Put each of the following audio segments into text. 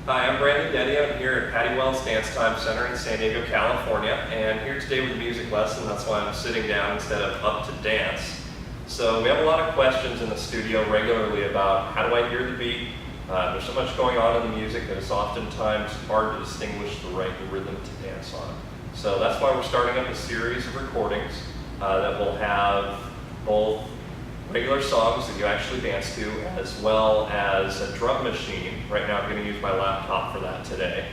Hi, I'm Brandon Denny. I'm here at Patty Wells Dance Time Center in San Diego, California, and here today with a music lesson. That's why I'm sitting down instead of up to dance. So we have a lot of questions in the studio regularly about how do I hear the beat. There's so much going on in the music that it's oftentimes hard to distinguish the right rhythm to dance on. So that's why we're starting up a series of recordings that will have both regular songs that you actually dance to, as well as a drum machine. Right now I'm going to use my laptop for that today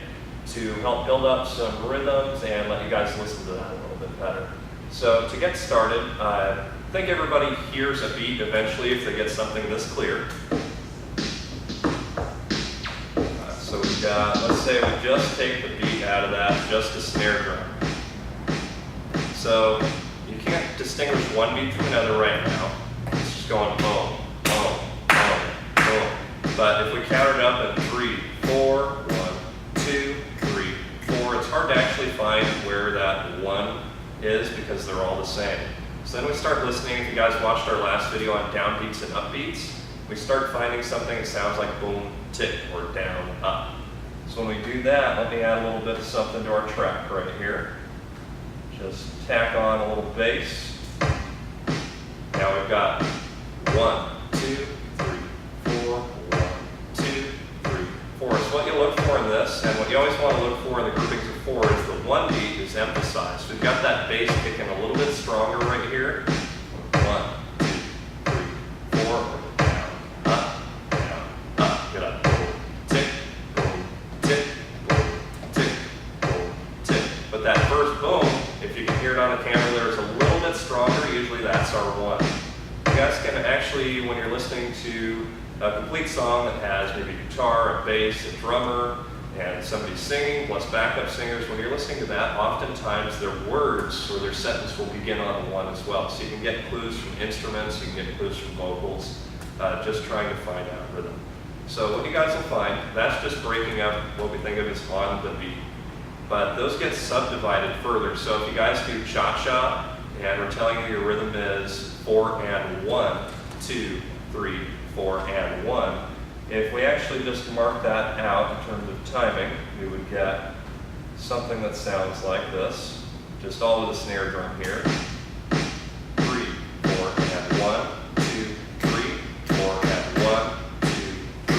to help build up some rhythms and let you guys listen to that a little bit better. So to get started, I think everybody hears a beat eventually if they get something this clear. So we've got, let's say we just take the beat out of that, just a snare drum. So you can't distinguish one beat from another right now. It's just going boom, boom, boom, boom. But if we count it up at 3, 4, 1, 2, 3, 4, it's hard to actually find where that 1 is because they're all the same. So then we start listening. If you guys watched our last video on downbeats and upbeats, we start finding something that sounds like boom, tick, or down, up. So when we do that, let me add a little bit of something to our track right here. Just tack on a little bass. Now we've got 1, 2, 3, 4, 1, 2, 3, 4. So what you look for in this, and what you always want to look for in the groupings of 4, is the 1 beat is emphasized. We've got that bass kicking a little bit stronger right here. 1, 2, 3, 4, down, up, get up, boom, tick, boom, tick, boom, tick, boom, tick. But that first boom, if you can hear it on the camera there, is a little bit stronger. Usually that's our 1. You guys can actually, when you're listening to a complete song that has maybe a guitar, a bass, a drummer, and somebody singing plus backup singers, when you're listening to that, oftentimes their words or their sentence will begin on 1 as well. So you can get clues from instruments, you can get clues from vocals, just trying to find out rhythm. So what you guys will find, that's just breaking up what we think of as on the beat. But those get subdivided further. So if you guys do cha-cha, and we're telling you your rhythm is 4 and 1, 2, 3, 4 and 1. If we actually just mark that out in terms of timing, we would get something that sounds like this, just all with a snare drum here. 3, 4 and 1, 2, 3, 4 and 1, 2, 3,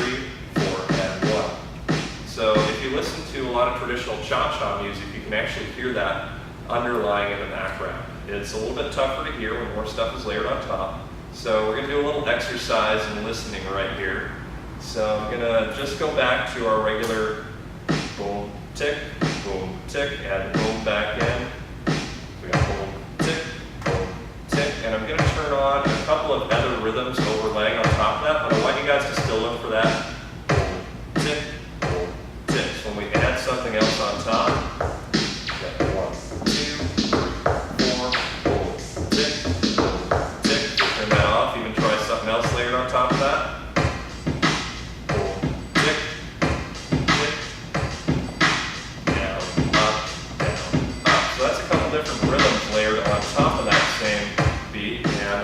4 and 1. So if you listen to a lot of traditional cha-cha music, you can actually hear that underlying in the background. It's a little bit tougher to hear when more stuff is layered on top. So we're going to do a little exercise in listening right here. So I'm going to just go back to our regular boom, tick, and boom back in. We got boom, tick, and I'm going to turn on a couple of other rhythms overlaying on top of that, but I want you guys to still look for that boom, tick. So when we add something else on top, we got 1, 2, 3, 4, boom, tick. Turn that off, even try something else layered on top of that.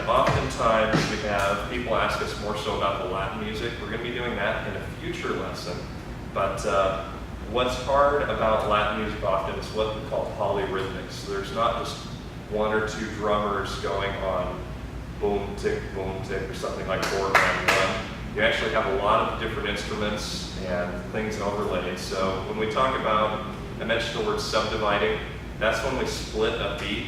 Oftentimes we have people ask us more so about the Latin music. We're going to be doing that in a future lesson. But what's hard about Latin music often is what we call polyrhythmics. So there's not just 1 or 2 drummers going on boom, tick, or something like 4 and 1. You actually have a lot of different instruments and things overlaid. So when we talk about, I mentioned the word subdividing, that's when we split a beat.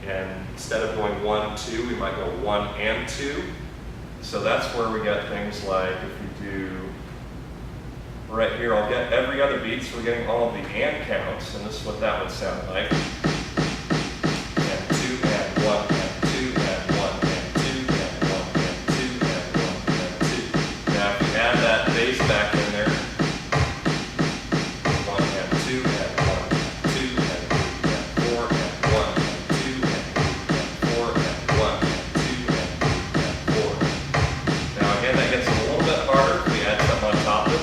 And instead of going 1, 2, we might go 1 and 2. So that's where we get things like, if we do, right here, I'll get every other beat, so we're getting all of the and counts, and this is what that would sound like. And 2, and 1, and 2, and 1, and 2, and 1, and 2, and 1, and 2. Now if you add that bass back in there, 1 and 2, and 1, and 2, and 3, and 4, and 1, and 2, and 3, and 4, and 1, and 2, and 3, and 4. Now again, that gets a little bit harder if we add something on top of it.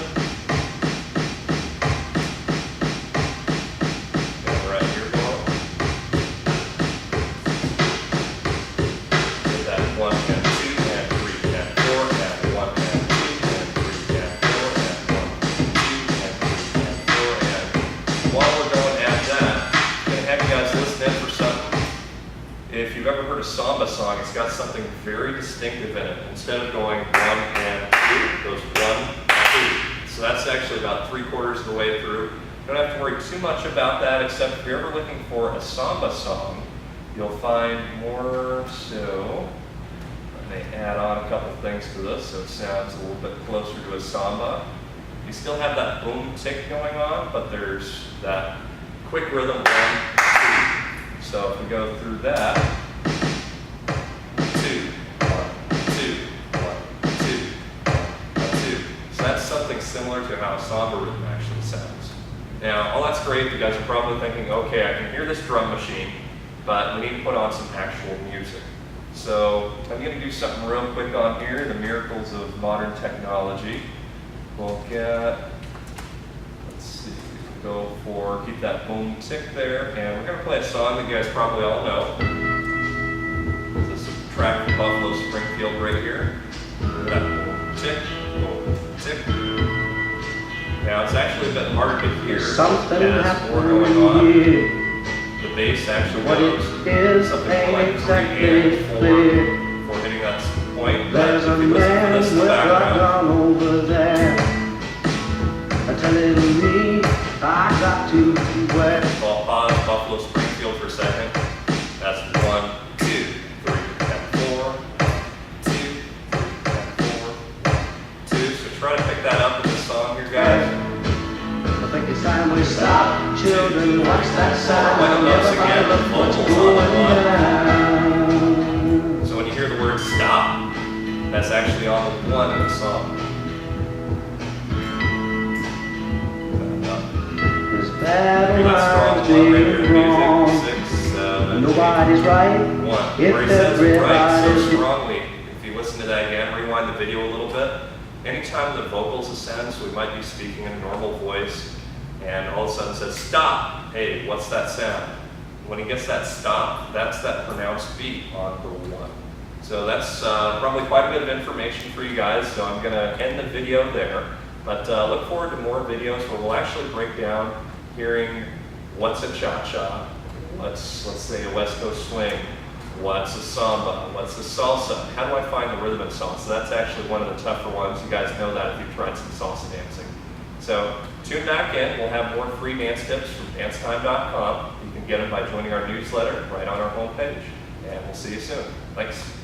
One and 2 and 3 and 4 and 1 and 2 and 3 and 4 and ever heard a samba song, it's got something very distinctive in it. Instead of going 1 and 2, it goes 1, 2. So that's actually about 3/4 of the way through. You don't have to worry too much about that, except if you're ever looking for a samba song, you'll find more so. I may add on a couple things to this so it sounds a little bit closer to a samba. You still have that boom tick going on, but there's that quick rhythm 1, 2. So if we go through that, 2, 1, 2, 1, 2, 1, 2. So that's something similar to how a samba rhythm actually sounds. Now, all that's great. You guys are probably thinking, okay, I can hear this drum machine, but we need to put on some actual music. So I'm going to do something real quick on here, the miracles of modern technology. We'll get, let's see, go for, keep that boom tick there, and we're going to play a song that you guys probably all know. This is a track from Buffalo Springfield right here. That boom tick, boom tick. Now it's actually a bit harder to hear as more going on. The bass actually goes something like 3 and 4 before hitting that point. But if you listen to this in the background, telling me I got to where. So I'll pause Buffalo Springfield for a second. That's 1, 2, 3, and 4. 2, 3, and 4. 2. So try to pick that up in the song here, guys. I think it's time we stop. Children, watch that sound. When it goes again, the vocals on the 1. So when you hear the word stop, that's actually on the 1 in the song. Hear that strong 1 right here in music. 6, 7, nobody's right. 1. Where he says it right so strongly. If you listen to that again, rewind the video a little bit. Anytime the vocals ascend, so we might be speaking in a normal voice, and all of a sudden says stop. Hey, what's that sound? When he gets that stop, that's that pronounced beat on the 1. So that's probably quite a bit of information for you guys. So I'm going to end the video there. But look forward to more videos where we'll actually break down hearing what's a cha-cha, let's say a West Coast swing, what's a samba, what's a salsa, how do I find the rhythm in salsa? That's actually one of the tougher ones. You guys know that if you've tried some salsa dancing. So tune back in. We'll have more free dance tips from dancetime.com. You can get them by joining our newsletter right on our homepage. And we'll see you soon. Thanks.